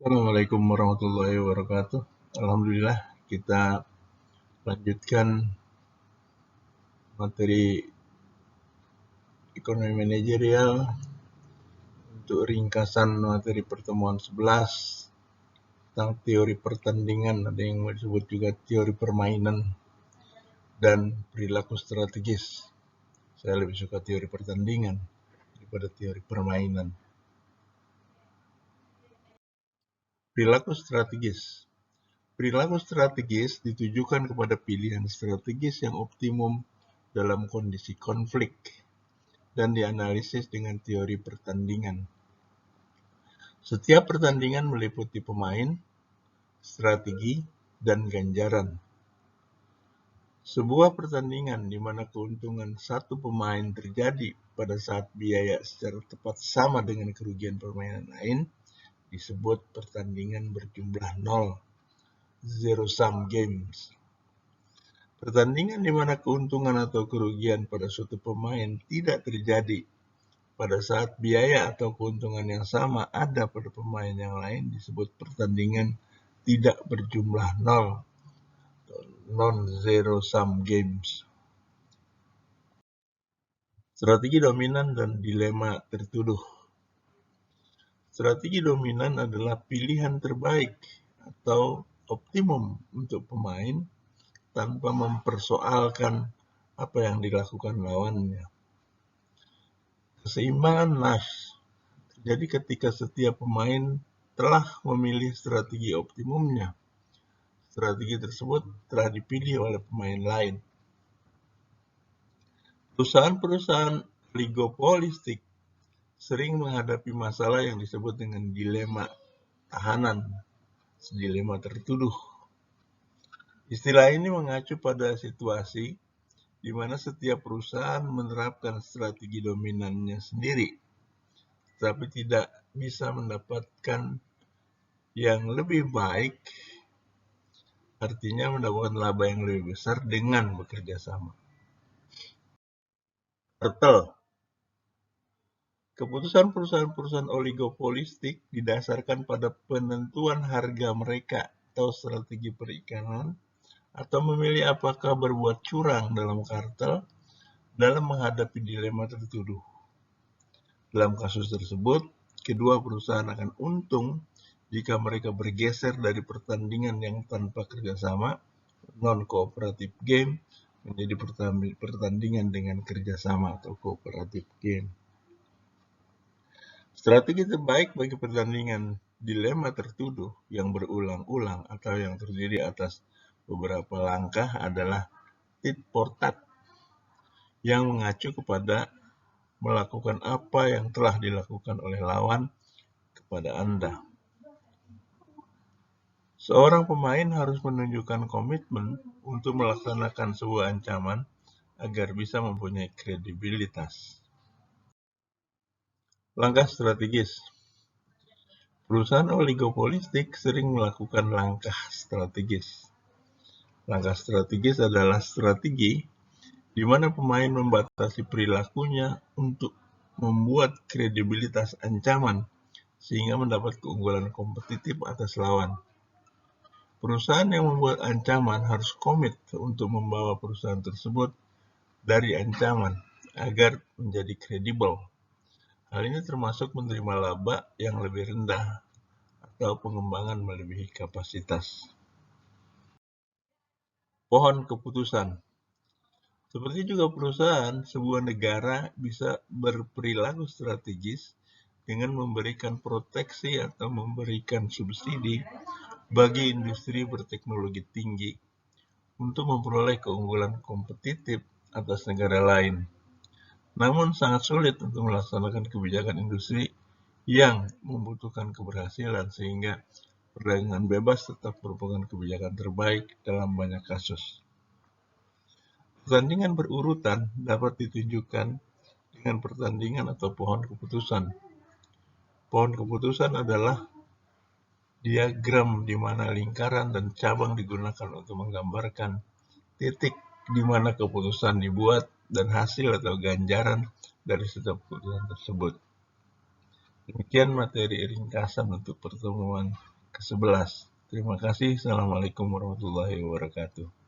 Assalamualaikum warahmatullahi wabarakatuh. Alhamdulillah, kita lanjutkan materi ekonomi manajerial untuk ringkasan materi pertemuan 11 tentang teori pertandingan, ada yang disebut juga teori permainan dan perilaku strategis. Saya lebih suka teori pertandingan daripada teori permainan. Perilaku strategis. Perilaku strategis ditujukan kepada pilihan strategis yang optimum dalam kondisi konflik dan dianalisis dengan teori pertandingan. Setiap pertandingan meliputi pemain, strategi, dan ganjaran. Sebuah pertandingan di mana keuntungan satu pemain terjadi pada saat biaya secara tepat sama dengan kerugian permainan lain disebut pertandingan berjumlah 0, zero sum games. Pertandingan di mana keuntungan atau kerugian pada suatu pemain tidak terjadi pada saat biaya atau keuntungan yang sama ada pada pemain yang lain disebut pertandingan tidak berjumlah 0, non-zero sum games. Strategi dominan dan dilema tertuduh. Strategi dominan adalah pilihan terbaik atau optimum untuk pemain tanpa mempersoalkan apa yang dilakukan lawannya. Keseimbangan Nash terjadi ketika setiap pemain telah memilih strategi optimumnya. Strategi tersebut telah dipilih oleh pemain lain. Perusahaan-perusahaan oligopolistik sering menghadapi masalah yang disebut dengan dilema tahanan, dilema tertuduh. Istilah ini mengacu pada situasi di mana setiap perusahaan menerapkan strategi dominannya sendiri, tapi tidak bisa mendapatkan yang lebih baik, artinya mendapatkan laba yang lebih besar dengan bekerja sama. Kartel. Keputusan perusahaan-perusahaan oligopolistik didasarkan pada penentuan harga mereka atau strategi perikanan atau memilih apakah berbuat curang dalam kartel dalam menghadapi dilema tertuduh. Dalam kasus tersebut, kedua perusahaan akan untung jika mereka bergeser dari pertandingan yang tanpa kerjasama, non-cooperative game, menjadi pertandingan dengan kerjasama atau cooperative game. Strategi terbaik bagi pertandingan dilema tertuduh yang berulang-ulang atau yang terdiri atas beberapa langkah adalah tit for tat, yang mengacu kepada melakukan apa yang telah dilakukan oleh lawan kepada Anda. Seorang pemain harus menunjukkan komitmen untuk melaksanakan sebuah ancaman agar bisa mempunyai kredibilitas. Langkah strategis. Perusahaan oligopolistik sering melakukan langkah strategis. Langkah strategis adalah strategi di mana pemain membatasi perilakunya untuk membuat kredibilitas ancaman sehingga mendapat keunggulan kompetitif atas lawan. Perusahaan yang membuat ancaman harus komit untuk membawa perusahaan tersebut dari ancaman agar menjadi kredibel. Hal ini termasuk menerima laba yang lebih rendah atau pengembangan melebihi kapasitas. Pohon keputusan. Seperti juga perusahaan, sebuah negara bisa berperilaku strategis dengan memberikan proteksi atau memberikan subsidi bagi industri berteknologi tinggi untuk memperoleh keunggulan kompetitif atas negara lain. Namun sangat sulit untuk melaksanakan kebijakan industri yang membutuhkan keberhasilan sehingga perdagangan bebas tetap merupakan kebijakan terbaik dalam banyak kasus. Pertandingan berurutan dapat ditunjukkan dengan pertandingan atau pohon keputusan. Pohon keputusan adalah diagram di mana lingkaran dan cabang digunakan untuk menggambarkan titik di mana keputusan dibuat dan hasil atau ganjaran dari setiap keputusan tersebut. Demikian materi ringkasan untuk pertemuan ke-11. Terima kasih. Assalamualaikum warahmatullahi wabarakatuh.